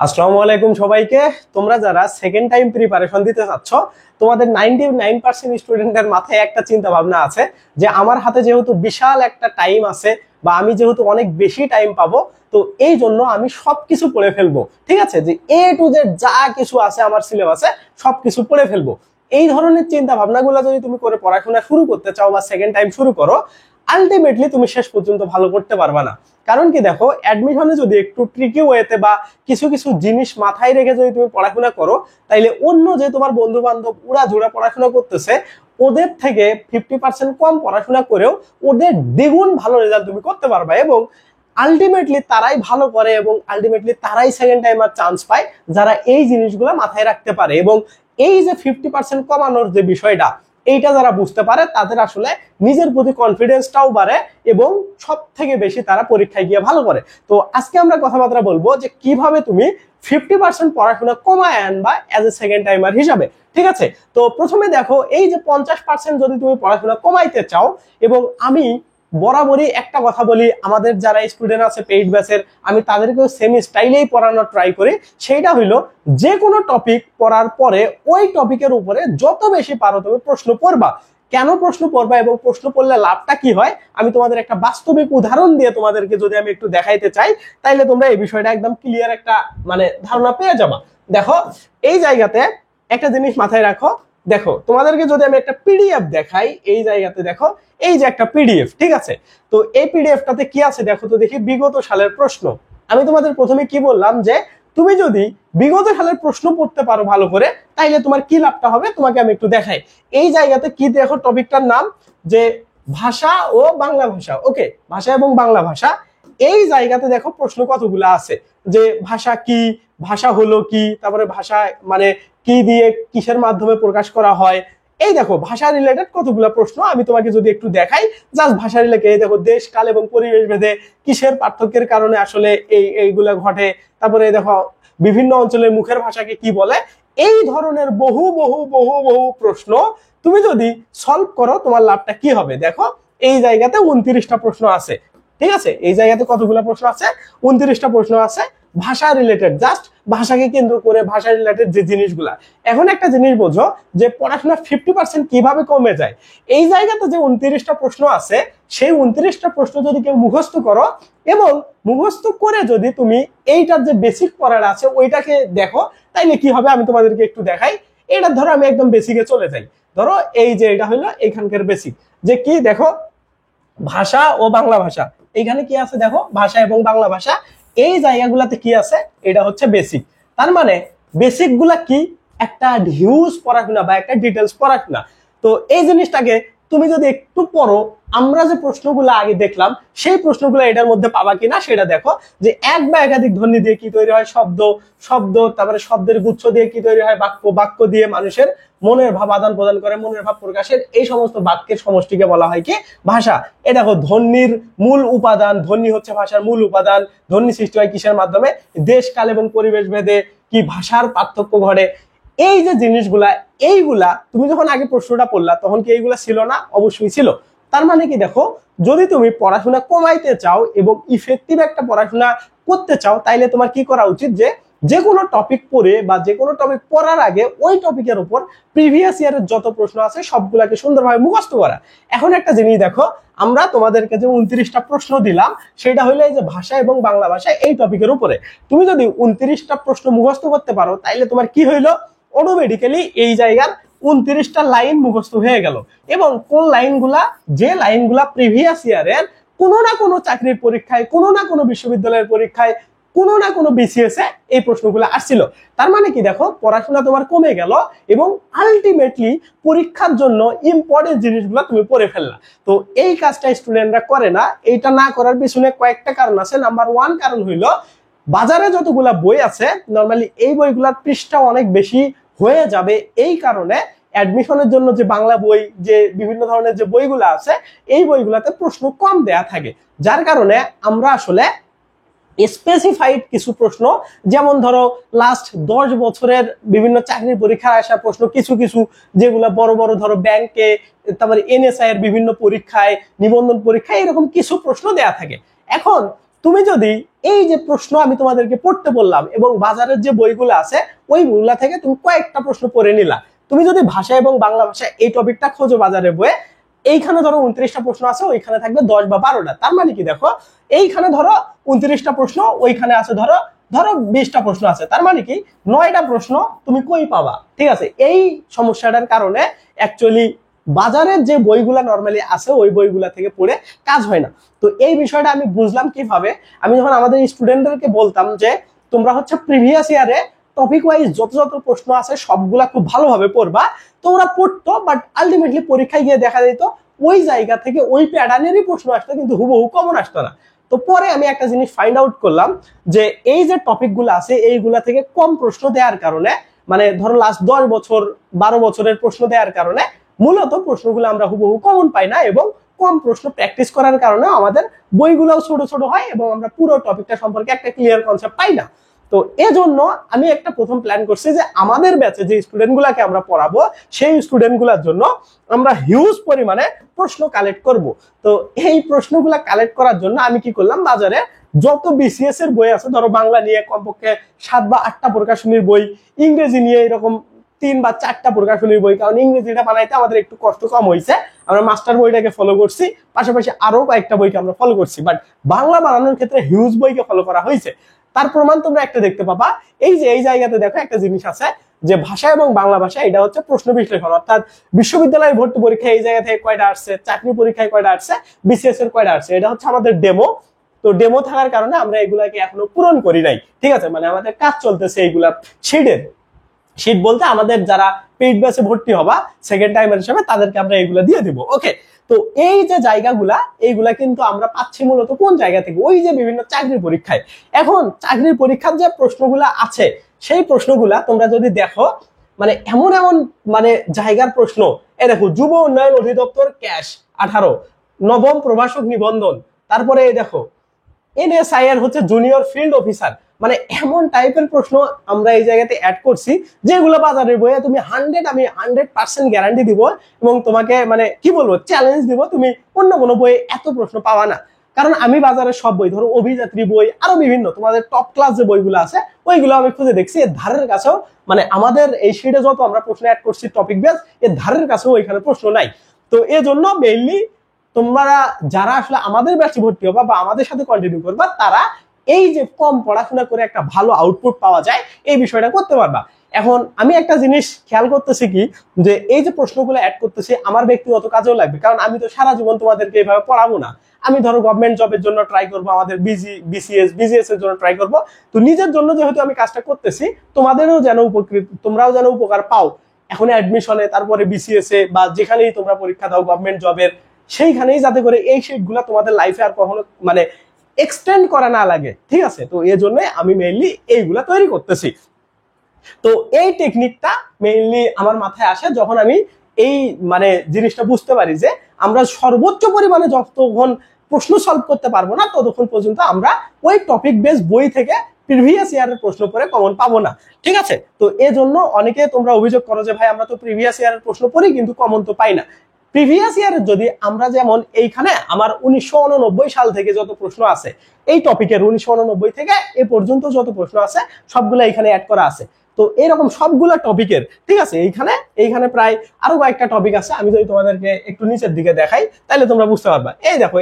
আসসালামু আলাইকুম সবাইকে। তোমরা যারা সেকেন্ড টাইম প্রিপারেশন দিতে চাচ্ছ, তোমাদের 99% স্টুডেন্টের মাথায় একটা চিন্তা ভাবনা আছে যে আমার হাতে যেহেতু বিশাল একটা টাইম আছে বা আমি যেহেতু অনেক বেশি টাইম পাবো, তো এই জন্য আমি সবকিছু পড়ে ফেলবো। ঠিক আছে, যে এ টু জেড যা কিছু আছে আমার সিলেবাসে সবকিছু পড়ে ফেলবো। এই ধরনের চিন্তা ভাবনাগুলো যদি তুমি করে পড়াশোনা শুরু করতে চাও বা সেকেন্ড টাইম শুরু করো, আলটিমেটলি তুমি শেষ পর্যন্ত ভালো করতে পারবা না। কারণ কি, দেখো, অ্যাডমিশনে যদি একটু ট্রিকি ওয়েতে বা কিছু কিছু জিনিস মাথায় রেখে যদি তুমি পড়াশোনা করো, তাইলে অন্য যে তোমার বন্ধু বান্ধব উড়াঝুড়া পড়াশোনা করতেছে ওদের থেকে 50% কম পড়াশোনা করেও ওদের দ্বিগুণ ভালো রেজাল্ট তুমি করতে পারবা। এবং আলটিমেটলি তারাই ভালো করে এবং আলটিমেটলি তারাই সেকেন্ড টাইমার চান্স পায় যারা এই জিনিসগুলো মাথায় রাখতে পারে। এবং এই যে 50% কমানোর যে বিষয়টা, এইটা যারা বুঝতে পারে তাদের আসলে নিজের প্রতি কনফিডেন্সটাও বাড়ে এবং সব থেকে বেশি তারা পরীক্ষায় গিয়ে ভালো করে। তো আজকে আমরা কথাবার্তা বলবো যে কিভাবে তুমি 50% পড়াশোনা কমায় আনবা অ্যাজ এ সেকেন্ড টাইমার হিসাবে। ঠিক আছে, তো প্রথমে দেখো, এই যে 50% যদি তুমি পড়াশোনা কমাইতে চাও, এবং আমি বরাবরই একটা কথা বলি, আমাদের যারা স্টুডেন্ট আছে পেইড ব্যাচের, আমি তাদেরকেও সেম স্টাইলেই পড়ানোর ট্রাই করি। সেইটা হইলো, যে কোনো টপিক পড়ার পরে ওই টপিকের উপরে যত বেশি পারো তুমি প্রশ্ন পড়বা। কেন প্রশ্ন পড়বা এবং প্রশ্ন পড়লে লাভটা কি হয়, আমি তোমাদের একটা বাস্তবিক উদাহরণ দিয়ে তোমাদেরকে যদি আমি একটু দেখাইতে চাই, তাইলে তোমরা এই বিষয়টা একদম ক্লিয়ার একটা ধারণা পেয়ে যাবা। দেখো, এই জায়গাতে একটা জিনিস মাথায় রাখো। দেখো, তোমাদেরকে যদি আমি একটা পিডিএফ দেখাই, এই জায়গাতে দেখো, এই যে একটা পিডিএফ, ঠিক আছে। তো এই পিডিএফটাতে কি আছে দেখো তো দেখি, বিগত সালের প্রশ্ন। আমি তোমাদের প্রথমে কি বললাম যে তুমি যদি বিগত সালের প্রশ্ন পড়তে পারো ভালো করে, তাইলে তোমার কি লাভটা হবে তোমাকে আমি একটু দেখাই। এই জায়গাতে কি দেখো, টপিকটার নাম যে ভাষা ও বাংলা ভাষা। ওকে, ভাষা এবং বাংলা ভাষা। এই জায়গাতে দেখো প্রশ্ন কতগুলো আছে, যে ভাষা কি, ভাষা হলো কি, তারপরে ভাষা কি দিয়ে কিসের মাধ্যমে প্রকাশ করা হয়। এই দেখো ভাষা রিলেটেড কতগুলো প্রশ্ন আমি তোমাকে যদি একটু দেখাই, জাস্ট ভাষা রিলেটেড। এই দেখো, দেশ কাল এবং পরিবেশ ভেদে কিসের পার্থক্যের কারণে আসলে এইগুলা ঘটে। তারপরে দেখো, বিভিন্ন অঞ্চলের মুখের ভাষাকে কি বলে। এই ধরনের বহু বহু বহু বহু প্রশ্ন তুমি যদি সলভ করো, তোমার লাভটা কি হবে। দেখো, এই জায়গাতে 29টা প্রশ্ন আছে। ঠিক আছে, এই জায়গাতে কতগুলো প্রশ্ন আছে, 29টা প্রশ্ন আছে ভাষা রিলেটেড, জাস্ট ভাষাকে কেন্দ্র করে ভাষা রিলেটেড যে জিনিসগুলা। এখন একটা জিনিস বোঝো যে পড়াশোনা 50% কিভাবে কমে যায়। এই জায়গাতে যে 29টা প্রশ্ন আছে, সেই 29টা প্রশ্ন যদি কেউ মুখস্থ করো এবং মুখস্থ করে যদি তুমি এইটার যে বেসিক পড়াটা আছে ওইটাকে দেখো, তাইলে কি হবে আমি তোমাদেরকে একটু দেখাই। এটা ধরো আমি একদম বেসিকে চলে যাই। ধরো এই যে এটা হলো এইখানকার বেসিক, যে কি দেখো, ভাষা ও বাংলা ভাষা। এইখানে কি আছে দেখো, ভাষা এবং বাংলা ভাষা। এই জায়গাগুলোতে কি আছে, এটা হচ্ছে বেসিক। তার মানে বেসিক গুলা কি, একটা হিউজ পড়াশোনা বা একটা ডিটেলস পড়াশোনা। তো এই জিনিসটাকে তুমি যদি একটু পড়ো, আমরা যে প্রশ্নগুলো আগে দেখলাম সেই প্রশ্নগুলো এটার মধ্যে পাবা কিনা সেটা দেখো। যে এক বা একাধিক ধ্বনি দিয়ে কি তৈরি হয়, শব্দ, শব্দ তারপরে শব্দের গুচ্ছ দিয়ে কি তৈরি হয়, বাক্য, বাক্য দিয়ে মানুষের মনের ভাব আদান প্রদান করে, মনের ভাব প্রকাশের এই সমস্ত বাক্যের সমষ্টিকে বলা হয় কি, ভাষা। এ দেখো, ধ্বনির মূল উপাদান, ধ্বনি হচ্ছে ভাষার মূল উপাদান। ধ্বনি সৃষ্টি হয় কিসের মাধ্যমে, দেশ কাল এবং পরিবেশ ভেদে কি ভাষার পার্থক্য ঘটে। এই যে জিনিসগুলা, এইগুলা তুমি যখন আগে প্রশ্নটা পড়লা তখন কি এইগুলা ছিল না? অবশ্যই ছিল। তার মানে কি, দেখো, যদি তুমি পড়াশোনা কমাইতে চাও এবং ইফেক্টিভ একটা পড়াশোনা করতে চাও, তাইলে তোমার কি করা উচিত, যে কোনো টপিক পড়ে বা যে কোনো টপিক পড়ার আগে ওই টপিকের উপর প্রিভিয়াস ইয়ারের যত প্রশ্ন আছে সবগুলাকে সুন্দরভাবে মুখস্থ করা। এখন একটা জিনিস দেখো, আমরা তোমাদেরকে যে 29টা প্রশ্ন দিলাম, সেটা হইলো এই যে ভাষা এবং বাংলা ভাষা এই টপিকের উপরে। তুমি যদি 29টা প্রশ্ন মুখস্থ করতে পারো, তাইলে তোমার কি হইলো, অটোমেটিক্যালি এই জায়গার 29টা লাইন মুখস্থ হয়ে গেল। এবং কোন লাইনগুলা, যে লাইনগুলা প্রিভিয়াস ইয়ারের কোনো না কোনো চাকরির পরীক্ষায়, কোনো না কোনো বিশ্ববিদ্যালয়ের পরীক্ষায়, কোনো না কোনো বিসিএস এ এই প্রশ্নগুলো আসছিল। তার মানে কি, দেখো, পড়াশোনা তোমার কমে গেল এবং আলটিমেটলি পরীক্ষার জন্য ইম্পর্টেন্ট জিনিসগুলো তুমি পড়ে ফেললা। তো এই কাজটা স্টুডেন্টরা করে না। এইটা না করার পিছনে কয়েকটা কারণ আছে। নাম্বার 1 কারণ হইলো, বাজারে যতগুলা বই আছে নরমালি এই বইগুলার পৃষ্ঠা অনেক বেশি হয়ে যাবে। এই কারণে অ্যাডমিশনের জন্য যে বাংলা বই, যে বিভিন্ন ধরনের যে বইগুলো আছে, এই বইগুলাতে প্রশ্ন কম দেয়া থাকে। যার কারণে আমরা আসলে স্পেসিফাইড কিছু প্রশ্ন, যেমন ধরো লাস্ট 10 বছরের বিভিন্ন চাকরির পরীক্ষায় আসা প্রশ্ন, কিছু কিছু যেগুলো বড় বড়, ধরো ব্যাংকে, তারপরে এনএসআই এর বিভিন্ন পরীক্ষায়, নিবন্ধন পরীক্ষায়, এরকম কিছু প্রশ্ন দেয়া থাকে। এখন তুমি যদি এই যে প্রশ্ন আমি তোমাদেরকে পড়তে বললাম এবং বাজারের যে বইগুলো আছে ওই বইগুলা থেকে তুমি কয়েকটা প্রশ্ন পড়ে নিলা, তুমি যদি ভাষা এবং বাংলা ভাষা এই টপিকটা খোঁজো বাজারের বইয়ে, এইখানে ধরো 29টা প্রশ্ন আছে, ওইখানে থাকবে 10 বা 12টা। তার মানে কি দেখো, এইখানে ধরো 29টা প্রশ্ন, ওইখানে আছে ধরো ধরো 20টা প্রশ্ন আছে, তার মানে কি 9টা প্রশ্ন তুমি কই পাবা। ঠিক আছে, এই সমস্যাটার কারণে অ্যাকচুয়ালি বাজারের যে বইগুলা নরমালি আছে ওই বইগুলা থেকে পড়ে কাজ হয় না। তো এই বিষয়টা আমি বুঝলাম কিভাবে, আমি যখন আমাদের স্টুডেন্টদেরকে বলতাম যে তোমরা হচ্ছে প্রিভিয়াস ইয়ারে টপিক ওয়াইজ যত যত প্রশ্ন আছে সবগুলা খুব ভালোভাবে পড়বা, তো ওরা পড়তো, বাট আলটিমেটলি পরীক্ষায় গিয়ে দেখা যেত ওই জায়গা থেকে ওই প্যাটার্নেরই প্রশ্ন আসতো, কিন্তু হুবহু কমন আসতো না। তো পরে আমি একটা জিনিস ফাইন্ড আউট করলাম যে এই যে টপিকগুলো আছে এইগুলা থেকে কম প্রশ্ন দেওয়ার কারণে, মানে ধরো লাস্ট 10 বছর 12 বছরের প্রশ্ন দেওয়ার কারণে মূলত প্রশ্নগুলো আমরা হুবহু কমন পাই না, এবং কম প্রশ্ন প্র্যাকটিস করার কারণে আমাদের বইগুলোও ছোট ছোট হয় এবং আমরা পুরো টপিকটা সম্পর্কে একটা ক্লিয়ার কনসেপ্ট পাই না। তো এজন্য আমি একটা প্রথম প্ল্যান করছি যে আমাদের ব্যাচে যে স্টুডেন্টগুলোকে আমরা পড়াবো সেই স্টুডেন্টগুলোর জন্য আমরা হিউজ পরিমাণে প্রশ্ন কালেক্ট করব। তো এই প্রশ্নগুলো কালেক্ট করার জন্য আমি কি করলাম, বাজারে যত বিসিএস এর বই আছে, ধরো বাংলা নিয়ে কমপক্ষে 7 বা 8টা প্রকাশনীর বই, ইংরেজি নিয়ে এরকম 3 বা 4টা প্রকাশনীর বই, কারণ ইংরেজিটা বানাইতে আমাদের একটু কষ্ট কম হয়েছে, আমরা মাস্টার বইটাকে ফলো করছি, পাশাপাশি আরো কয়েকটা বইকে আমরা ফলো করছি, বাট বাংলা বানানোর ক্ষেত্রে হিউজ বইকে ফলো করা হয়েছে। তার প্রমাণ তোমরা একটা দেখতে পাবা, এই যে এই জায়গাতে দেখো একটা জিনিস আছে যে ভাষা এবং বাংলা ভাষা, এটা হচ্ছে প্রশ্ন বিশ্লেষণ, অর্থাৎ বিশ্ববিদ্যালয়ের ভর্তি পরীক্ষা এই জায়গা থেকে কয়টা আসছে, চাকরি পরীক্ষায় কয়টা আসছে, বিসিএস এর কয়টা আসছে, এটা হচ্ছে আমাদের ডেমো। তো ডেমো থাকার কারণে আমরা এগুলাকে এখনো পূরণ করি নাই। ঠিক আছে, মানে আমাদের কাজ চলতেছে এইগুলা শিটের, শীট বলতে আমাদের যারা পেইড ব্যাচে ভর্তি হবা সেকেন্ড টাইমের হিসেবে তাদেরকে আমরা এইগুলা দিয়ে দিব। ওকে, তো এই যে জায়গাগুলা এইগুলা কিন্তু আমরা পাচ্ছি মূলত কোন জায়গা থেকে, ওই যে বিভিন্ন চাকরির পরীক্ষায়। এখন চাকরির পরীক্ষার যে প্রশ্নগুলা আছে সেই প্রশ্নগুলা তোমরা যদি দেখো, মানে এমন এমন মানে জায়গার প্রশ্ন, এই দেখো যুব উন্নয়ন অধিদপ্তর ক্যাশ 18, নবম প্রভাষক নিবন্ধন, তারপরে এই দেখো এনএসআইআর হচ্ছে জুনিয়র ফিল্ড অফিসার, মানে এমন টাইপের প্রশ্ন আমরা এই জায়গাতে অ্যাড করছি যেগুলো বাজারের বইয়ে তুমি আমি 100% গ্যারান্টি দিব এবং তোমাকে মানে কি বলবো চ্যালেঞ্জ দিব, তুমি অন্য কোনো বইয়ে এত প্রশ্ন পাওয়া না। কারণ আমি বাজারের সব বই, ধরো অভিযাত্রী বই, আরো বিভিন্ন তোমাদের টপ ক্লাস যে বইগুলো আছে ওইগুলো আমি খুঁজে দেখছি, এর ধারের কাছেও মানে আমাদের এই শিটে যত আমরা প্রশ্ন অ্যাড করছি টপিক বেস, এর ধারের কাছেও ওইখানে প্রশ্ন নাই। তো এজন্য মেইনলি তোমরা যারা আসলে আমাদের ব্যাচে ভর্তি হবা বা আমাদের সাথে কন্টিনিউ করবা, তারা এই যে কম পড়াশোনা করে একটা ভালো আউটপুট পাওয়া যায় এই বিষয়টা করতে পারবা। এখন আমি একটা জিনিস খেয়াল করতেছি কি, যে এই যে প্রশ্নগুলো অ্যাড করতেছি আমার ব্যক্তিগত কাজেও লাগবে, কারণ আমি তো সারা জীবন তোমাদেরকে এইভাবে পড়াবো না। আমি ধরো গভর্নমেন্ট জবের জন্য ট্রাই করবো, আমাদের বিসিএস এর জন্য ট্রাই করবো, তো নিজের জন্য যেহেতু আমি কাজটা করতেছি, তোমাদেরও যেন তোমরাও যেন উপকার পাও এখন অ্যাডমিশনে, তারপরে বিসিএস এ বা যেখানেই তোমরা পরীক্ষা দাও গভর্নমেন্ট জবের, সেইখানেই যাতে করে এই শিটগুলো তোমাদের লাইফে আর কখনো মানে এক্সটেন্ড করা না লাগে। ঠিক আছে, তো এই জন্য আমি মেইনলি এইগুলা তৈরি করতেছি। তো এই টেকনিকটা মেইনলি আমার মাথায় আসে যখন আমি এই মানে জিনিসটা বুঝতে পারি যে আমরা সর্বোচ্চ পরিমাণে যতক্ষণ প্রশ্ন সলভ করতে পারবো না ততক্ষণ পর্যন্ত আমরা ওই টপিক বেস বই থেকে প্রিভিয়াস ইয়ারের প্রশ্ন করে কমন পাবো না। ঠিক আছে, তো এজন্য অনেকে তোমরা অভিযোগ করো যে ভাই আমরা তো প্রিভিয়াস ইয়ারের প্রশ্ন পড়ি কিন্তু কমন তো পাই না। প্রিভিয়াস ইয়ারের যদি আমরা যেমন এইখানে আমার 1989 সাল থেকে যত প্রশ্ন আছে এই টপিকের 1989 থেকে এ পর্যন্ত যত প্রশ্ন আছে সবগুলো এখানে অ্যাড করা আছে। তো এরকম সবগুলা টপিকের, ঠিক আছে, এইখানে প্রায় আরো কয়েকটা টপিক আছে, আমি যদি তোমাদেরকে একটু নিচের দিকে দেখাই তাহলে তোমরা বুঝতে পারবা। এই দেখো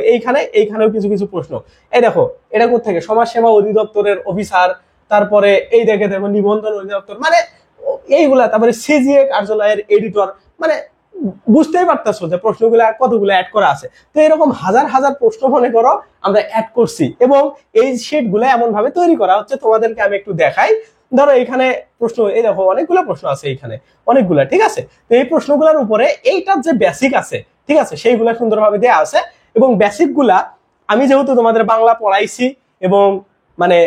এইখানেও কিছু কিছু প্রশ্ন, এই দেখো এটা কোত্থেকে, সমাজসেবা অধিদপ্তরের অফিসার, তারপরে এই দেখো নিবন্ধন অধিদপ্তর, মানে এইগুলা, তারপরে সিজিএ কার্যালয়ের এডিটর, মানে বুঝতেই পারতেছো যে প্রশ্নগুলো কতগুলো অ্যাড করা আছে। তো এরকম হাজার হাজার প্রশ্ন মনে করো আমরা অ্যাড করছি, এবং এই শিট গুলো এমন ভাবে তৈরি করা হচ্ছে, তোমাদেরকে আমি একটু দেখাই। ধরো এখানে প্রশ্ন, এই দেখো অনেকগুলো প্রশ্ন আছে এইখানে, অনেকগুলা। ঠিক আছে, তো এই প্রশ্নগুলোর উপরে এইটার যে বেসিক আছে, ঠিক আছে, সেইগুলা সুন্দরভাবে দেওয়া আছে। এবং বেসিক গুলা আমি যেহেতু তোমাদের বাংলা পড়াইছি এবং মানে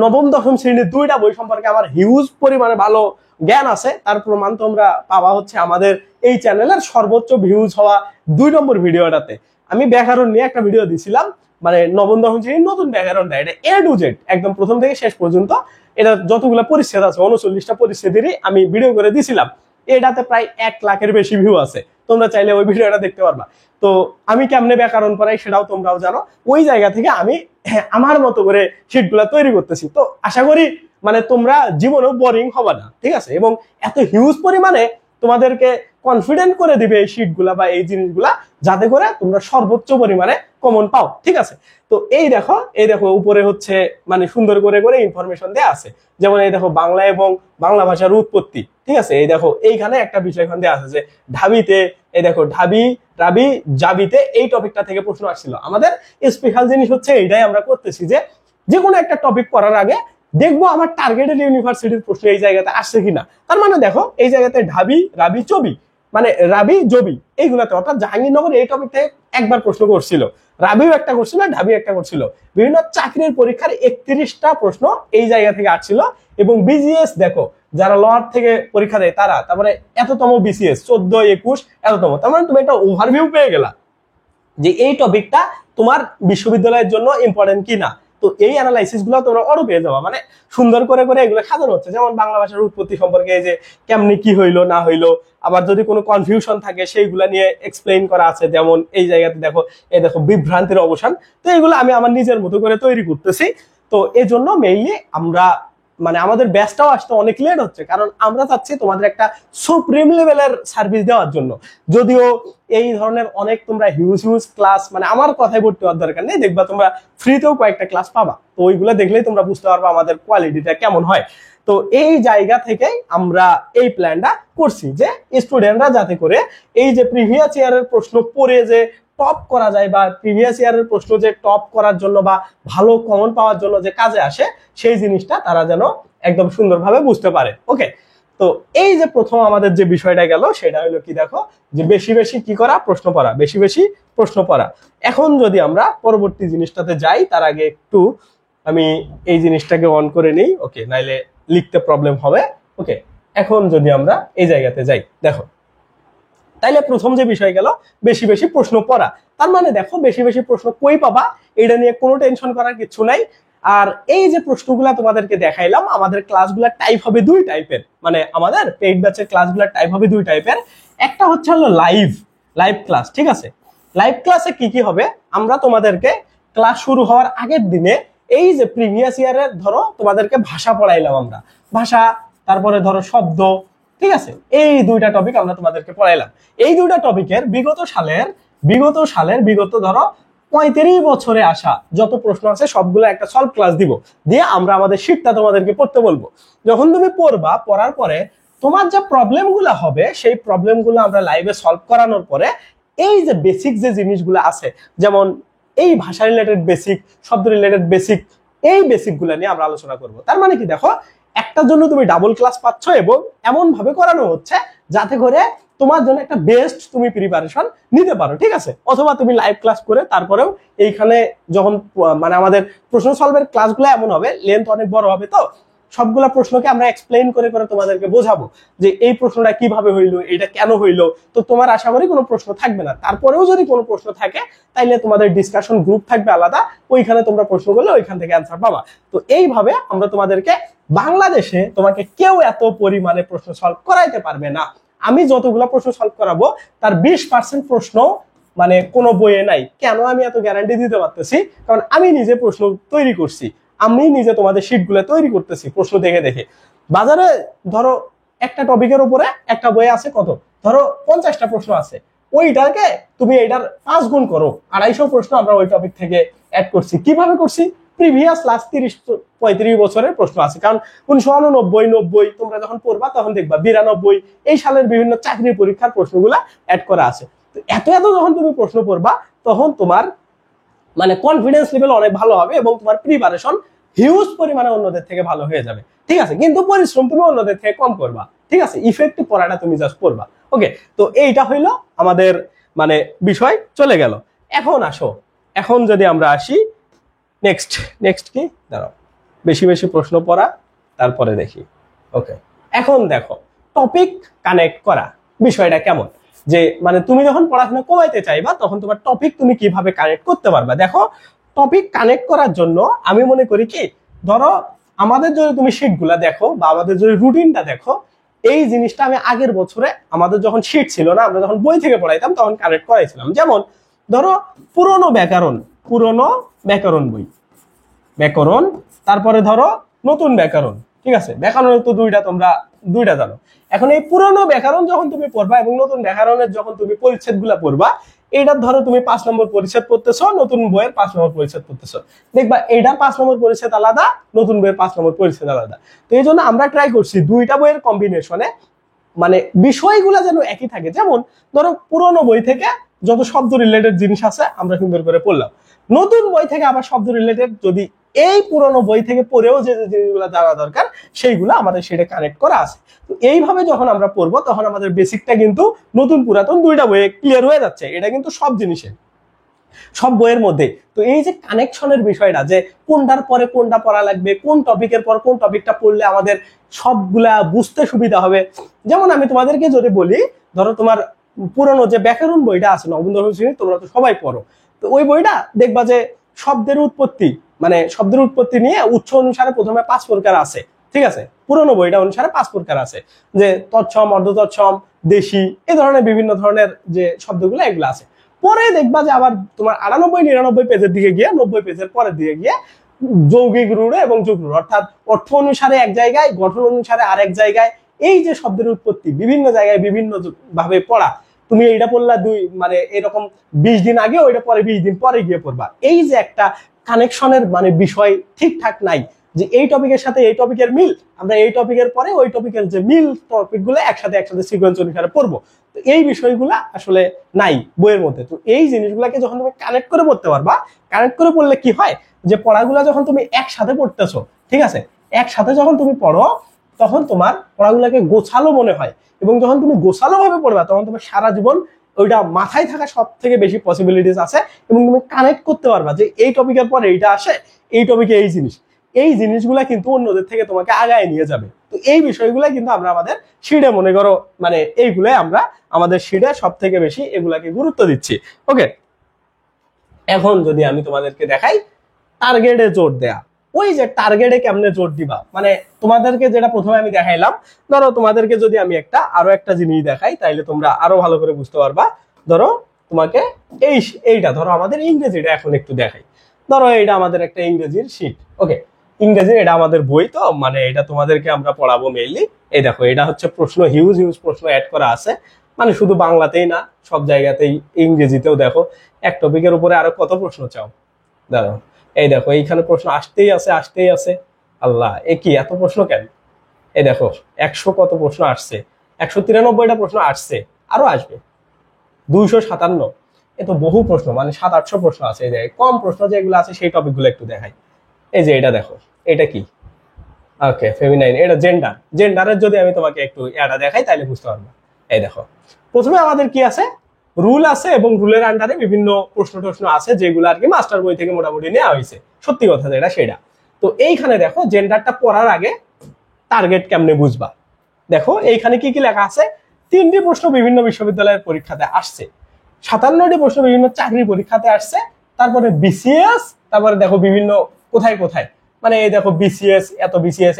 নবম দশম শ্রেণীর 2টা বই সম্পর্কে আমার হিউজ পরিমাণে ভালো জ্ঞান আছে, তার প্রমাণ তোমরা পাওয়া হচ্ছে আমাদের এই চ্যানেলের সর্বোচ্চ ভিউজ হওয়া 2 নম্বর ভিডিওটাতে। আমি ব্যাকরণ নিয়ে একটা ভিডিও দিছিলাম, মানে নবম দশম শ্রেণীর নতুন ব্যাকরণটা, এটা A to Z একদম প্রথম থেকে শেষ পর্যন্ত, এটা যতগুলো পরিচ্ছেদ আছে 39টা পরিচ্ছেদেরই আমি ভিডিও করে দিছিলাম, এটাতে প্রায় 1 লাখের বেশি ভিউ আছে। তোমরা চাইলে ওই ভিডিওটা দেখতে পারবা। তো আমি কেমনে ব্যাকরণ পড়াই সেটাও তোমরাও জানো। ওই জায়গা থেকে আমি আমার মতো করে শিটগুলা তৈরি করতেছি। তো আশা করি মানে তোমরা জীবনেও বোরিং হবে না, ঠিক আছে? এবং এত হিউজ পরিমাণে তোমাদেরকে কনফিডেন্ট করে দিবে এই শিটগুলা বা এই জিনিসগুলা, যাতে করে তোমরা সর্বোচ্চ পরিমাণে কমন পাও, ঠিক আছে? তো এই দেখো উপরে হচ্ছে মানে সুন্দর করে করে ইনফরমেশন দেয়া আছে। যেমন এই দেখো বাংলা এবং বাংলা ভাষার উৎপত্তি, ঠিক আছে? এই দেখো এইখানে একটা বিষয় এখানে দেয়া আছে যে ঢাবিতে, এই দেখো ঢাবি রাবি জাবিতে এই টপিকটা থেকে প্রশ্ন আসছিল। আমাদের স্পেশাল জিনিস হচ্ছে এইটাই আমরা করতেছি যে যে কোনো একটা টপিক পড়ার আগে দেখবো আমার টার্গেটেড ইউনিভার্সিটির প্রশ্ন এই জায়গাতে আসছে কিনা। তার মানে দেখো এই জায়গাতে ঢাবি রাবি চবি মানে রাবি জবি এইগুলাতে, অর্থাৎ জাহাঙ্গীরনগর এই টপিক থেকে একবার প্রশ্ন করছিল, রাবিও একটা করছিল, ঢাবি একটা করছিল। বিভিন্ন চাকরির পরীক্ষার 31টা প্রশ্ন এই জায়গা থেকে আসছিল। এবং বিজিএস দেখো যারা লোয়ার থেকে পরীক্ষা দেয় তারা, তারপরে এততম বিসিএস 14 21 এততম। তার মানে তুমি একটা ওভারভিউ পেয়ে গেলা যে এই টপিকটা তোমার বিশ্ববিদ্যালয়ের জন্য ইম্পর্টেন্ট কিনা। তো এই অ্যানালাইসিস গুলো তোমরা আরো পেয়ে যাবা, মানে সুন্দর করে করে এগুলো সাজানো হচ্ছে। যেমন বাংলা ভাষার উৎপত্তি সম্পর্কে এই যে কেমনি কি হইলো না হইলো, আবার যদি কোনো কনফিউশন থাকে সেইগুলা নিয়ে এক্সপ্লেইন করা আছে। যেমন এই জায়গাতে দেখো এই দেখো বিভ্রান্তির অবসান। তো এগুলো আমি আমার নিজের মতো করে তৈরি করতেছি। তো এই জন্য মেইনলি আমরা মানে আমাদের ব্যাচটাও আসতে অনেক লেট হচ্ছে, কারণ আমরা চাচ্ছি তোমাদের একটা সুপ্রিম লেভেলের সার্ভিস দেওয়ার জন্য। যদিও এই ধরনের অনেক তোমরা হিউজ হিউজ ক্লাস মানে আমার কথায় ভর্তি হওয়ার দরকার নেই, দেখবা তোমরা ফ্রিতেও কয়েকটা ক্লাস পাবা। তো ওইগুলো দেখলেই তোমরা বুঝতে পারবা আমাদের কোয়ালিটিটা কেমন হয়। তো এই জায়গা থেকেই আমরা এই প্ল্যানটা করছি যে স্টুডেন্টরা যাতে করে এই যে প্রিভিয়াস ইয়ারের প্রশ্ন পড়ে যে টপ করা যায়, বা প্রিভিয়াস ইয়ারের প্রশ্ন যে টপ করার জন্য বা ভালো কমন পাওয়ার জন্য যে কাজে আসে, সেই জিনিসটা তারা যেন একদম সুন্দরভাবে বুঝতে পারে। ওকে, তো এই যে প্রথম আমাদের যে বিষয়টা গেল সেটা হলো কি, দেখো যে বেশি বেশি কি করা, প্রশ্ন পড়া, বেশি বেশি প্রশ্ন পড়া। এখন যদি আমরা পরবর্তী জিনিসটাতে যাই, তার আগে একটু আমি এই জিনিসটাকে অন করে নিই, ওকে, নাইলে লিখতে প্রবলেম হবে। ওকে, এখন যদি আমরা এই জায়গাতে যাই, দেখো তাইলে প্রথম যে বিষয় গেল বেশি বেশি প্রশ্ন পড়া। তার মানে দেখো বেশি বেশি প্রশ্ন কই পাবা এটা নিয়ে কোনো টেনশন করার কিছু নাই। আর এই যে প্রশ্নগুলা তোমাদেরকে দেখাইলাম, আমাদের ক্লাসগুলা টাইপ হবে দুই টাইপের, মানে আমাদের পেইড ব্যাচের ক্লাসগুলা টাইপ হবে দুই টাইপের। একটা হচ্ছে হলো লাইভ ক্লাস, ঠিক আছে? লাইভ ক্লাসে কি কি হবে, আমরা তোমাদেরকে ক্লাস শুরু হওয়ার আগের দিনে এই যে প্রিভিয়াস ইয়ারের ধরো তোমাদেরকে ভাষা পড়াইলাম আমরা, ভাষা, তারপরে ধরো শব্দ, ঠিক আছে? এই দুইটা টপিক আমরা তোমাদেরকে পড়াইলাম। এই দুইটা টপিকের বিগত ধরো 35 বছরে আসা যত প্রশ্ন আছে সবগুলো একটা সলভ ক্লাস দিব, দিয়ে আমরা আমাদের শীটটা তোমাদেরকে পড়তে বলবো। যখন তুমি পড়বা, পড়ার পরে তোমার যে প্রবলেম গুলো হবে সেই প্রবলেম গুলো আমরা লাইভে সলভ করানোর পরে এই যে বেসিক যে জিনিসগুলো আছে, যেমন এই ভাষা রিলেটেড বেসিক, শব্দ রিলেটেড বেসিক, এই বেসিক গুলো নিয়ে আমরা আলোচনা করব। তার মানে কি, দেখো একটার জন্য তুমি ডাবল ক্লাস পাচ্ছ এবং এমন ভাবে করানো হচ্ছে যাতে করে তোমার জন্য একটা বেস্ট তুমি প্রিপারেশন নিতে পারো, ঠিক আছে? অথবা তুমি লাইভ ক্লাস করে তারপরেও এইখানে যখন মানে আমাদের প্রশ্ন সলভের ক্লাসগুলো এমন হবে, লেন্থ অনেক বড় হবে, তো সবগুলা প্রশ্নকে আমরা এক্সপ্লেইন করে করে তোমাদেরকে বোঝাবো যে এই প্রশ্নটা কিভাবে হইলো, এটা কেন হইলো। তো তোমার আশা করি কোনো প্রশ্ন থাকবে না। তারপরেও যদি কোনো প্রশ্ন থাকে তাইলে তোমাদের ডিসকাশন গ্রুপ থাকবে আলাদা, ওইখানে তোমরা প্রশ্ন করলে ওইখান থেকে অ্যান্সার পাবা। তো এইভাবে আমরা তোমাদেরকে, বাংলাদেশে তোমাকে কেউ এত পরিমাণে প্রশ্ন সলভ করাইতে পারবে না। আমি যতগুলো প্রশ্ন সলভ করাবো তার 20% প্রশ্ন মানে কোনো বইয়ে নাই। কেন আমি এত গ্যারান্টি দিতে পারতেছি, কারণ আমি নিজে প্রশ্ন তৈরি করছি, আমি নিজে তোমাদের শিটগুলো তৈরি করতেছি প্রশ্ন দেখে দেখে। বাজারে ধরো একটা টপিকের উপরে একটা বই আছে, কত ধরো 50টা প্রশ্ন আছে, ওইটাকে তুমি এটার 5 গুণ করো, 250 প্রশ্ন আমরা ওই টপিক থেকে অ্যাড করছি। কিভাবে করছি, প্রিভিয়াস লাস্ট 30-35 বছরের প্রশ্ন আছে। কারণ 1989, 90 তোমরা যখন পড়বা তখন দেখবা 92 এই সালের বিভিন্ন চাকরির পরীক্ষার প্রশ্নগুলা অ্যাড করা আছে। তো এত এত যখন তুমি প্রশ্ন পড়বা তখন তোমার মানে কনফিডেন্স লেভেল অনেক ভালো হবে এবং তোমার প্রিপারেশন হিউজ পরিমাণে অন্যদের থেকে ভালো হয়ে যাবে, ঠিক আছে? কিন্তু পরিশ্রম তুমি অন্যদের থেকে কম করবা, ঠিক আছে? ইফেক্টিভ পড়াটা তুমি জাস্ট পড়বা। ওকে, তো এইটা হইলো আমাদের মানে বিষয় চলে গেল। এখন আসো, এখন যদি আমরা আসি নেক্সট কি, দাঁড়াও, বেশি বেশি প্রশ্ন পড়া, তারপরে দেখি। ওকে, এখন দেখো টপিক কানেক্ট করা বিষয়টা কেমন, যে মানে তুমি যখন পড়াশোনা কমাইতে চাইবা তখন তোমার টপিক তুমি কিভাবে কানেক্ট করতে পারবা। দেখো টপিক কানেক্ট করার জন্য আমি মনে করি কি, ধরো আমাদের যদি তুমি শিটগুলা দেখো বা আমাদের যদি রুটিনটা দেখো, এই জিনিসটা আমি আগের বছরে আমাদের যখন শীট ছিল না, আমরা যখন বই থেকে পড়াইতাম তখন কানেক্ট করাইছিলাম। যেমন ধরো পুরনো ব্যাকরণ বই, ব্যাকরণ, তারপরে ধরো নতুন ব্যাকরণ, ঠিক আছে, ব্যাকরণের তো তোমরা দুইটা জানো। এখন এই পুরনো ব্যাকরণ যখন তুমি পড়বা এবং নতুন ব্যাকরণের যখন তুমি পরিচ্ছেদ গুলা পড়বা, এইটার ধরো তুমি 5 নম্বর পরিচ্ছেদ পড়তেছো, নতুন বইয়ের 5 নম্বর পরিচ্ছেদ পড়তেছো, দেখবা এইটার 5 নম্বর পরিচ্ছেদ আলাদা, নতুন বইয়ের 5 নম্বর পরিচ্ছেদ আলাদা। তো এই জন্য আমরা ট্রাই করছি দুইটা বইয়ের কম্বিনেশনে মানে বিষয়গুলো যেন একই থাকে। যেমন ধরো পুরনো বই থেকে যত শব্দ রিলেটেড জিনিস আছে আমরা সুন্দর করে পড়লাম, নতুন বই থেকে আবার শব্দ রিলেটেড যদি এই পুরনো বই থেকে পড়েও যে জিনিসগুলো জানা দরকার সেইগুলো আমাদের সেটা কানেক্ট করা আছে। তো এইভাবে যখন আমরা পড়বো তখন আমাদের বেসিকটা কিন্তু নতুন পুরাতন দুইটা বইয়ে ক্লিয়ার হয়ে যাচ্ছে। এটা কিন্তু সব জিনিসে, সব বইয়ের মধ্যে। তো এই যে কানেকশনের বিষয়টা, যে কোনটার পরে কোনটা পড়া লাগবে, কোন টপিকের পর কোন টপিকটা পড়লে আমাদের সবগুলা বুঝতে সুবিধা হবে। যেমন আমি তোমাদেরকে যদি বলি, ধরো তোমার পুরনো যে ব্যাকরণ বইটা আছে নবম দশম শ্রেণী, তোমরা তো সবাই পড়ো, তো ওই বইটা দেখবা যে শব্দের উৎপত্তি, মানে শব্দের উৎপত্তি নিয়ে উৎস অনুসারে প্রথমে 5 প্রকার আছে, ঠিক আছে, পুরনো বইটা অনুসারে 5 প্রকার আছে, যে তৎসম, অর্ধতৎসম, দেশি, এই ধরনের বিভিন্ন ধরনের যে শব্দগুলো এগুলো আছে। পরে দেখবা যে আবার তোমার 98-99 পেজের দিকে গিয়ে, 90 পেজের পরের দিকে গিয়ে যৌগিক রূঢ় এবং যুগ রূঢ়, অর্থাৎ অর্থ অনুসারে এক জায়গায়, গঠন অনুসারে আরেক জায়গায়, এই যে শব্দের উৎপত্তি বিভিন্ন জায়গায় বিভিন্ন ভাবে পড়া, তুমি এইটা পড়লা মানে এরকম 20 দিন আগে, ওইটা পরে 20 দিন পরে গিয়ে পড়বা। এই যে একটা কানেকশনের মানে বিষয় ঠিকঠাক নাই, যে এই টপিকের সাথে এই টপিকের মিল, আমরা এই টপিকের পরে ওই টপিকের যে মিল টপিকগুলো একসাথে সিকোয়েন্স অনুসারে পড়বো, তো এই বিষয়গুলা আসলে নাই বইয়ের মধ্যে। তো এই জিনিসগুলাকে যখন তুমি কানেক্ট করে পড়তে পারবা, কানেক্ট করে পড়লে কি হয়, যে পড়াগুলা যখন তুমি একসাথে পড়তেছো, ঠিক আছে, একসাথে যখন তুমি পড়ো তখন তোমার পড়াগুলাকে গোছালো মনে হয়, এবং যখন তুমি গোছালো ভাবে পড়বা তখন তোমার সারা জীবন ওইটা মাথায় থাকা সব থেকে বেশি পসিবিলিটিস আছে, এবং তুমি কানেক্ট করতে পারবা যে এই টপিকের পর এইটা আসে, এই টপিকে এই জিনিস, এই জিনিসগুলা কিন্তু অন্যদের থেকে তোমাকে আগায় নিয়ে যাবে। তো এই বিষয়গুলা কিন্তু আমরা আমাদের শিডে মনে করো, মানে এইগুলাই আমরা আমাদের শিডে সব থেকে বেশি এগুলাকে গুরুত্ব দিচ্ছি। ওকে, এখন যদি আমি তোমাদেরকে দেখাই টার্গেটে জোর দেয়া, ওই যে টার্গেটে কেমনে জোর দিবা, মানে তোমাদেরকে যেটা প্রথমে আমি দেখাইলাম, ধরো তোমাদেরকে যদি আমি আরো একটা জিনিস দেখাই তাইলে তোমরা আরো ভালো করে বুঝতে পারবা। ধরো তোমাকে এইটা ধরো আমাদের ইংরেজিটা এখন একটু দেখাই। ধরো এইটা আমাদের একটা ইংরেজির শিট, ওকে, ইংরেজির এটা আমাদের বই, তো মানে এটা তোমাদেরকে আমরা পড়াবো মেইনলি। এই দেখো, এটা হচ্ছে প্রশ্ন, হিউজ প্রশ্ন অ্যাড করা আছে, মানে শুধু বাংলাতেই না সব জায়গাতেই, ইংরেজিতেও দেখো এক টপিকের উপরে আরো কত প্রশ্ন চাও। দাঁড়াও, এই দেখো এইখানে প্রশ্ন আসতেই আছে। আল্লাহ, এ কি এত প্রশ্ন কেন? এই দেখো 100 কত প্রশ্ন আসছে, 193টা প্রশ্ন আসছে, আরো আসবে 257, এ তো বহু প্রশ্ন, মানে 700-800 প্রশ্ন আছে। এই জায়গায় কম প্রশ্ন যেগুলো আছে সেই টপিকগুলো একটু দেখাই। এই যে এটা দেখো, এটা কি, ওকে, ফেমিনাইন, এটা জেন্ডারের যদি আমি তোমাকে একটু এটা দেখাই তাহলে বুঝতে পারবো। এই দেখো, প্রথমে আমাদের কি আছে, রুল আছে, এবং রুলের আন্ডারে বিভিন্ন প্রশ্ন আছে যেগুলো আর কি মাস্টার বই থেকে মোটামুটি নেওয়া হয়েছে, সত্যি কথা যেটা সেটা। তো এইখানে দেখো, জেন্ডারটা পড়ার আগে টার্গেট কেমনে বুঝবা, দেখো এইখানে কি কি লেখা আছে। 3টি প্রশ্ন বিভিন্ন বিশ্ববিদ্যালয়ের পরীক্ষাতে আসছে, 57টি প্রশ্ন বিভিন্ন চাকরির পরীক্ষাতে আসছে, তারপরে বিসিএস, তারপরে দেখো বিভিন্ন কোথায়, মানে এই দেখো বিসিএস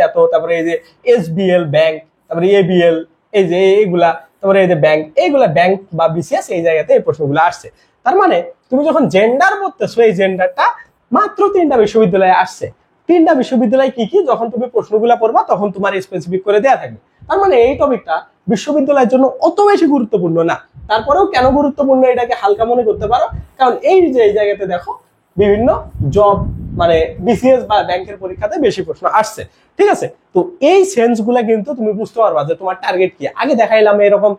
এত, তারপরে এই যে এসবিএল ব্যাংক, তারপরে এবিএল, এই যে এইগুলা, তারপরে এই যে ব্যাংক, এইগুলা ব্যাংক বা বিসিএস, এই জায়গাতে এই প্রশ্নগুলো আসছে। তার মানে তুমি যখন জেন্ডার পড়তেছো, এই জেন্ডারটা মাত্র 3টা বিশ্ববিদ্যালয়ে আসছে। 3টা বিশ্ববিদ্যালয় কি কি, যখন তুমি প্রশ্নগুলা পড়বা তখন তোমার স্পেসিফিক করে দেয়া থাকবে। তার মানে এই টপিকটা বিশ্ববিদ্যালয়ের জন্য অত বেশি গুরুত্বপূর্ণ না, তারপরেও কেন গুরুত্বপূর্ণ এটাকে হালকা মনে করতে পারো, কারণ এই যে এই জায়গাতে দেখো বিভিন্ন জব, মানে বিসিএস বা ব্যাংকের পরীক্ষাতে বেশি প্রশ্ন আসছে, ঠিক আছে। তো এই সেন্স গুলা কিন্তু তুমি বুঝতে পারবা যে তোমার টার্গেট কি। আগে দেখাইলাম এরকম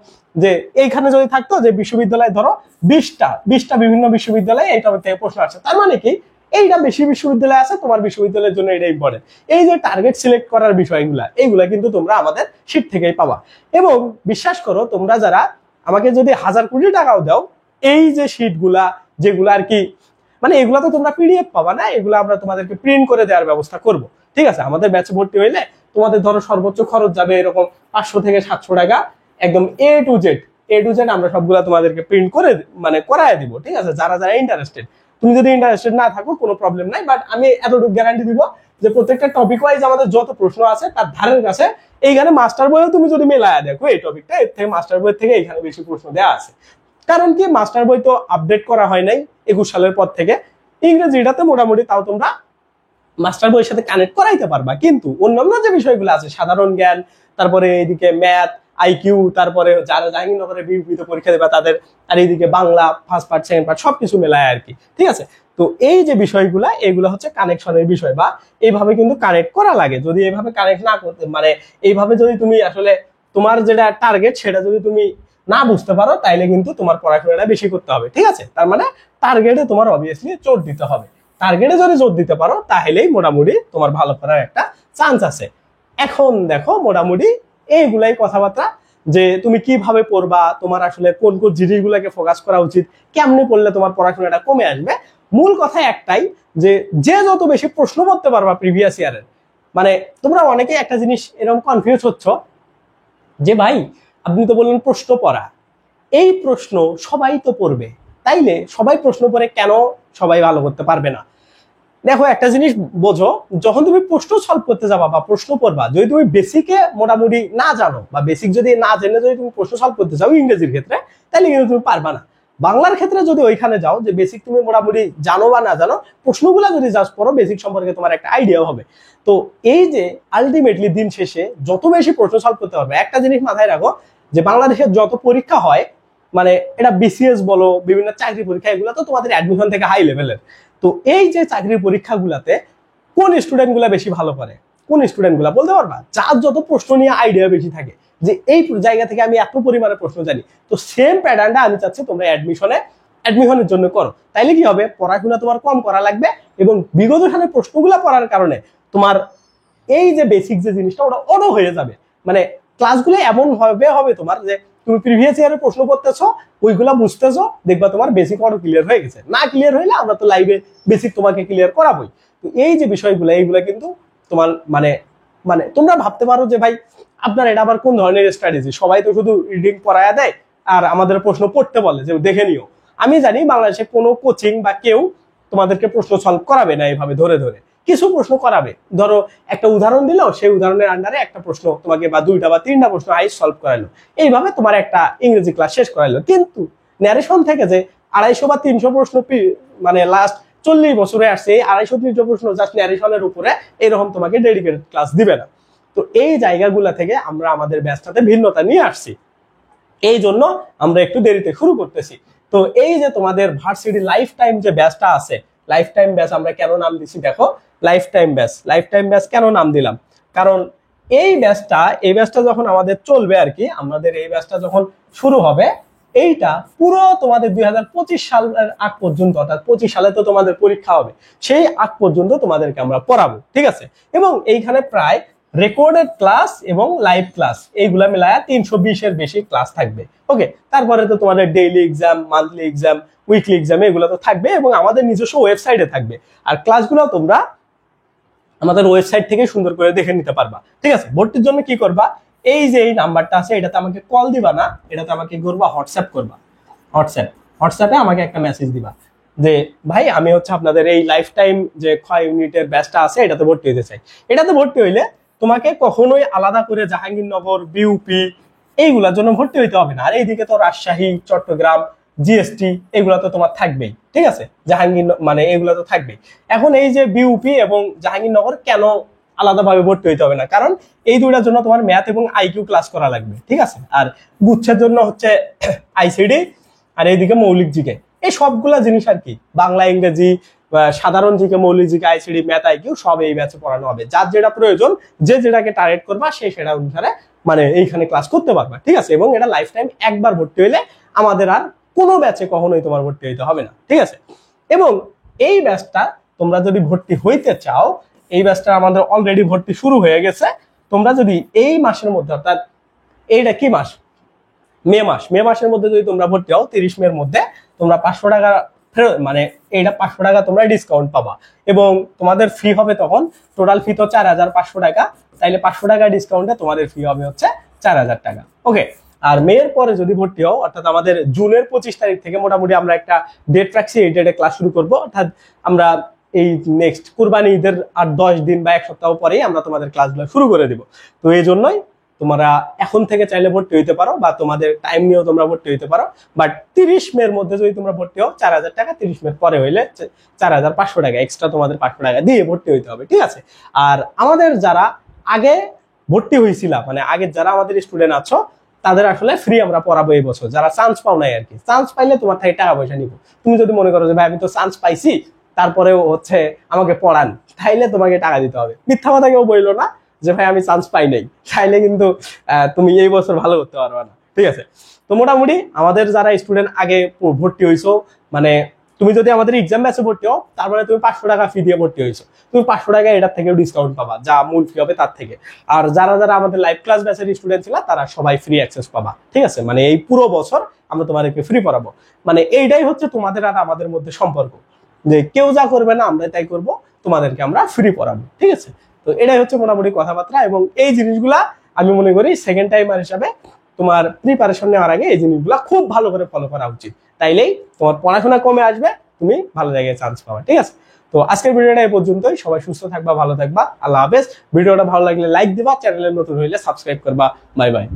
যে এইখানে যদি থাকতো যে বিশ্ববিদ্যালয় ধরো 20টা বিভিন্ন বিশ্ববিদ্যালয়ে এই টপিক থেকে প্রশ্ন আসছে, তার মানে কি এইটা বেশি বিশ্ববিদ্যালয় আছে, তোমার বিশ্ববিদ্যালয়ের জন্য এটা ইম্পর্টেন্ট। এই যে টার্গেট সিলেক্ট করার বিষয়গুলা, এইগুলা কিন্তু তোমরা আমাদের শীট থেকেই পাবা। এবং বিশ্বাস করো, তোমরা যারা আমাকে যদি 1000 কোটি টাকাও দাও, এই যে শীট গুলা যেগুলো আর কি, মানে এগুলা তো তোমরা পিডিএফ পাবা না, এগুলো আমরা তোমাদেরকে প্রিন্ট করে দেওয়ার ব্যবস্থা করব, ঠিক আছে। আমাদের ব্যাচে ভর্তি হইলে তোমাদের ধরো সর্বোচ্চ খরচ যাবে এরকম 500 থেকে 700 টাকা, একদম এ টু জেড আমরা সবগুলা তোমাদেরকে প্রিন্ট করে মানে করায় দিব, ঠিক আছে। যারা ইন্টারেস্টেড, তুমি যদি ইন্টারেস্টেড না থাকো কোনো প্রবলেম নাই, বাট আমি এতটুকু গ্যারান্টি দিব যে প্রত্যেকটা টপিক ওয়াইজ আমাদের যত প্রশ্ন আছে তার ধারের কাছে এইখানে মাস্টার বইও তুমি যদি মেলায়া দেখো এই টপিকটা, এর থেকে মাস্টার বই থেকে এইখানে বেশি প্রশ্ন দেওয়া আছে। কারণ কি, মাস্টার বই তো আপডেট করা হয় নাই 21 সালের পর থেকে। ইংরেজিটাতে মোটামুটি তাও তোমরা মাস্টার বইয়ের সাথে কানেক্ট করাইতে পারবা, কিন্তু অন্যান্য যে বিষয়গুলো আছে সাধারণ জ্ঞান, তারপরে এইদিকে ম্যাথ, আইকিউ, তারপরে যারা জাহাঙ্গীরনগরে বিউপিতে পরীক্ষা দেবে তাদের, আর এইদিকে Bangla first part second part সবকিছু মেলায় আর কি। ঠিক আছে, তো এই যে বিষয়গুলা এগুলো হচ্ছে কানেকশনের বিষয়, বা এইভাবে কিন্তু কানেক্ট করা লাগে। যদি এইভাবে কানেক্ট না করতে, মানে এইভাবে যদি তুমি আসলে তোমার যেটা টার্গেট সেটা যদি তুমি না বুঝতে পারো, তাইলে কিন্তু তোমার পড়াশোনাটা বেশি করতে হবে। ঠিক আছে, তার মানে টার্গেটে তোমার অবভিয়াসলি জোর দিতে হবে। টার্গেটে যদি জোর দিতে পারো তাহলেই মোটামুটি তোমার ভালো করার একটা চান্স আছে। এখন দেখো মোটামুটি এইগুলাই কথাবার্তা, যে তুমি কিভাবে পড়বা, তোমার আসলে কোন কোন জিনিসগুলোকে ফোকাস করা উচিত, কেমনে পড়লে তোমার পড়াশোনাটা কমে আসবে। মূল কথা একটাই, যে যত বেশি প্রশ্ন করতে পারবা প্রিভিয়াস ইয়ারের, মানে তোমরা অনেকে একটা জিনিস এরকম কনফিউজ হচ্ছ যে ভাই আপনি তো বললেন প্রশ্ন পড়া, এই প্রশ্ন সবাই তো পড়বে, তাইলে সবাই প্রশ্ন পড়ে কেন সবাই ভালো করতে পারবে না? দেখো একটা জিনিস বোঝো, যখন তুমি প্রশ্ন সলভ করতে যাবা বা প্রশ্ন পড়বা, যদি তুমি বেসিকে মোটামুটি না জানো বা বেসিক যদি না জেনে যদি তুমি প্রশ্ন সলভ করতে যাও ইংরেজির ক্ষেত্রে, তাহলে কিন্তু তুমি পারবা না। বাংলার ক্ষেত্রে যদি ওইখানে যাও যে বেসিক তুমি মোটামুটি জানো বা না জানো, প্রশ্নগুলো যদি জাস্ট পড়ো বেসিক সম্পর্কে তোমার একটা আইডিয়া হবে। তো এই যে আলটিমেটলি দিন শেষে যত বেশি প্রশ্ন সলভ করতে পারবে, একটা জিনিস মাথায় রাখো যে বাংলাদেশের যত পরীক্ষা হয়, মানে এটা বিসিএস বলো, বিভিন্ন চাকরি পরীক্ষা, এগুলো তো তোমাদের অ্যাডমিশন থেকে হাই লেভেলের। তো এই যে চাকরির পরীক্ষাগুলোতে কোন স্টুডেন্ট গুলা বেশি ভালো করে, কোন স্টুডেন্ট গুলা বলতে পারবা? যার যত প্রশ্ন নিয়ে আইডিয়া বেশি থাকে, যে এই জায়গা থেকে আমি এত পরিমাণে প্রশ্ন জানি। তো সেম প্যাটার্নটা আমি চাচ্ছি তোমরা অ্যাডমিশনের জন্য করো। তাইলে কি হবে, পড়াশোনা তোমার কম করা লাগবে, এবং বিগত সালের প্রশ্নগুলা পড়ার কারণে তোমার এই যে বেসিক যে জিনিসটা ওটা অটো হয়ে যাবে। মানে ক্লাসগুলো এমন হবে তোমার যে তুমি প্রিভিয়াস ইয়ারের প্রশ্ন করতেছো, ওইগুলা বুঝতেছো, দেখবা তোমার বেসিক অটো ক্লিয়ার হয়ে গেছে। না ক্লিয়ার হইলে আমরা তো লাইভে বেসিক তোমাকে ক্লিয়ার করাবোই। তো এই যে বিষয়গুলো, এইগুলা কিন্তু তোমার মানে মানে তোমরা ভাবতে পারো যে ভাই আপনার এটা আবার কোন ধরনের স্ট্র্যাটেজি, সবাই তো শুধু রিডিং পড়ায়া দেয় আর আমাদের প্রশ্ন পড়তে বলে যে দেখে নিও। আমি জানি বাংলাদেশে কোনো কোচিং বা কেউ তোমাদেরকে প্রশ্ন সলভ করাবে না এইভাবে ধরে ধরে, কিছু প্রশ্ন করাবে। ধরো একটা উদাহরণ দিল, সেই উদাহরণের আন্ডারে একটা প্রশ্ন তোমাকে বা 2টা বা 3টা প্রশ্ন হাই সলভ করাইলো, এইভাবে তোমার একটা ইংরেজি ক্লাস শেষ করাইলো। কিন্তু ন্যারেশন থেকে যে 250 বা 300 প্রশ্ন মানে লাস্ট 40 বছরে আসছে, এই 250-300 প্রশ্ন জাস্ট ন্যারেশনের উপরে, এরকম তোমাকে ডেডিকেটেড ক্লাস দিবে না। তো এই জায়গাগুলা থেকে আমরা আমাদের ব্যাচটাতে ভিন্নতা নিয়ে আসছি, এই জন্য আমরা একটু দেরিতে শুরু করতেছি। তো এই যে তোমাদের ভার্সিটি লাইফ টাইম যে ব্যাচটা আছে, লাইফ টাইম ব্যাচ আমরা কেন নাম দিছি দেখো, লাইফ টাইম ব্যাচ কেন নাম দিলাম? কারণ এই ব্যাচটা যখন আমাদের চলবে আর কি, আমাদের এই ব্যাচটা যখন শুরু হবে, এইটা পুরো তোমাদের 2025 সালের আগ পর্যন্ত, অর্থাৎ 25 সালে তো তোমাদের পরীক্ষা হবে, সেই আগ পর্যন্ত তোমাদেরকে আমরা পড়াবো। ঠিক আছে, এবং এইখানে প্রায় রেকর্ডেড ক্লাস এবং লাইভ ক্লাস এইগুলা মিলায়া 320 এর বেশি ক্লাস থাকবে। ওকে, তারপরে তো তোমাদের daily exam, monthly exam, weekly exam এগুলো তো থাকবে, এবং আমাদের নিজস্ব ওয়েবসাইটে থাকবে। আর ক্লাসগুলো তোমরা আমাদের ওয়েবসাইট থেকে সুন্দর করে দেখে নিতে পারবা। ঠিক আছে, ভর্তির জন্য কি করবা, এই যে এই নাম্বারটা আছে এটাতে আমাকে কল দিবা না, এটাতে আমাকে করবা হোয়াটসঅ্যাপ করবা। হোয়াটসঅ্যাপে আমাকে একটা মেসেজ দিবা যে ভাই আমি হচ্ছে আপনাদের এই লাইফ টাইম যে 6 ইউনিটের ব্যাচটা আছে এটাতে ভর্তি হতে চাই। এটাতে ভর্তি হইলে তোমাকে কখনোই আলাদা করে জাহাঙ্গীরনগর, বিউপি এইগুলোর জন্য ভর্তি হইতে হবে না। আর এইদিকে তো রাজশাহী, চট্টগ্রাম, জিএসটি এগুলো তো তোমার থাকবেই। ঠিক আছে, জাহাঙ্গীর মানে এগুলো তো থাকবেই। এখন এই যে বিউপি এবং জাহাঙ্গীরনগর কেন আলাদাভাবে ভর্তি হইতে হবে না, কারণ এই দুইটার জন্য তোমার ম্যাথ এবং আইকিউ ক্লাস করা লাগবে। ঠিক আছে, আর গুচ্ছের জন্য হচ্ছে আইসিডি, আর এইদিকে মৌলিক জিকে, এই সবগুলা জিনিস আর কি, বাংলা, ইংরেজি, সাধারণ জিকে, মৌলিক জিকে, আইসিডি, ম্যাথ, আইকিউ সব এই ব্যাচে পড়ানো হবে। যার যেটা প্রয়োজন, যে যেটাকে টার্গেট করবা সে সেটা অনুসারে মানে এইখানে ক্লাস করতে পারবা। ঠিক আছে, এবং এটা লাইফ টাইম একবার ভর্তি হইলে আমাদের আর কোনো ব্যাচে কখনোই তোমার ভর্তি হইতে হবে না। ঠিক আছে, এবং এই ব্যাচটা তোমরা যদি ভর্তি হইতে চাও, এই ব্যাচটা আমাদের অলরেডি ভর্তি শুরু হয়ে গেছে। তোমরা যদি এই মাসের মধ্যে, অর্থাৎ এইটা কি মাস, মে মাসের মধ্যে যদি তোমরা ভর্তি হও, 30 মের মধ্যে তোমরা 500 টাকা ফেরত, মানে এইটা 500 টাকা তোমরা ডিসকাউন্ট পাবা, এবং তোমাদের ফি হবে তখন, টোটাল ফি তো 4500 টাকা, তাইলে 500 টাকা ডিসকাউন্টে তোমাদের ফি হবে হচ্ছে 4000 টাকা। ওকে, আর মেয়ের পরে যদি ভর্তি হও, অর্থাৎ আমাদের জুনের 25 তারিখ থেকে মোটামুটি আমরা একটা ডেট রাখছি, এই ডেটে ক্লাস শুরু করবো। অর্থাৎ আমরা এই নেক্সট কুরবানি ঈদের আর 10 দিন বা 1 সপ্তাহ পরেই আমরা তোমাদের ক্লাসগুলো শুরু করে দিব। তো এই জন্যই তোমরা এখন থেকে চাইলে ভর্তি হইতে পারো, বা তোমাদের টাইম নিয়েও তোমরা ভর্তি হইতে পারো। বাট 30 মের মধ্যে যদি তোমরা ভর্তি হও 4000 টাকা, 30 মের পরে হইলে 4500 টাকা এক্সট্রা তোমাদের 500 টাকা দিয়ে ভর্তি হইতে হবে, ঠিক আছে? আর আমাদের যারা আগে ভর্তি হয়েছিলাম, মানে আগে যারা আমাদের স্টুডেন্ট আছো, তাদের আসলে ফ্রি আমরা পড়াবো এই বছর। যারা চান্স পাও নাই আর কি, চান্স পাইলে তোমার থেকে টাকা পয়সা নিবো। তুমি যদি মনে করো যে ভাই আমি তো চান্স পাইছি তারপরেও হচ্ছে আমাকে পড়ান, তাইলে তোমাকে টাকা দিতে হবে। মিথ্যা কথা কেউ বললো না যে ভাই আমি চান্স পাই নাই, তাইলে কিন্তু তুমি এই বছর ভালো করতে পারবে না, ঠিক আছে? তো মোটামুটি আমাদের যারা স্টুডেন্ট আগে ভর্তি হয়েছো, মানে তুমি যদি আমাদের এক্সাম ব্যাচে ভর্তি হও, তারপরে তুমি 500 টাকা ফি দিয়ে ভর্তি হয়েছো, তুমি 500 টাকা এটার থেকেও ডিসকাউন্ট পাবা, যা মূল ফি হবে তার থেকে। আর যারা যারা আমাদের লাইভ ক্লাস ব্যাচের স্টুডেন্ট ছিল, তারা সবাই ফ্রি অ্যাক্সেস পাবা, ঠিক আছে? মানে এই পুরো বছর আমরা তোমাদেরকে ফ্রি পড়াবো। মানে এইটাই হচ্ছে তোমাদের আর আমাদের মধ্যে সম্পর্ক, যে কেউ যা করবে না আমরা তাই করব, তোমাদেরকে আমরা ফ্রি পড়াবো, ঠিক আছে? তো এটাই হচ্ছে মোটামুটি কথাবার্তা। এবং এই জিনিসগুলা আমি মনে করি সেকেন্ড টাইমার হিসাবে তোমার প্রিপারেশন নেওয়ার আগে এই জিনিসগুলা খুব ভালো করে ফলো করা উচিত, তাইলেই তোমার পড়াশোনা কমে আসবে, তুমি ভালো জায়গায় চান্স পাবা, ঠিক আছে? তো আজকের ভিডিওটা এই পর্যন্তই। সবাই সুস্থ থাকবা, ভালো থাকবা, আল্লাহ হাফেজ। ভিডিওটা ভালো লাগলে লাইক দিবা, চ্যানেলে নতুন হইলে সাবস্ক্রাইব করবা। Bye bye.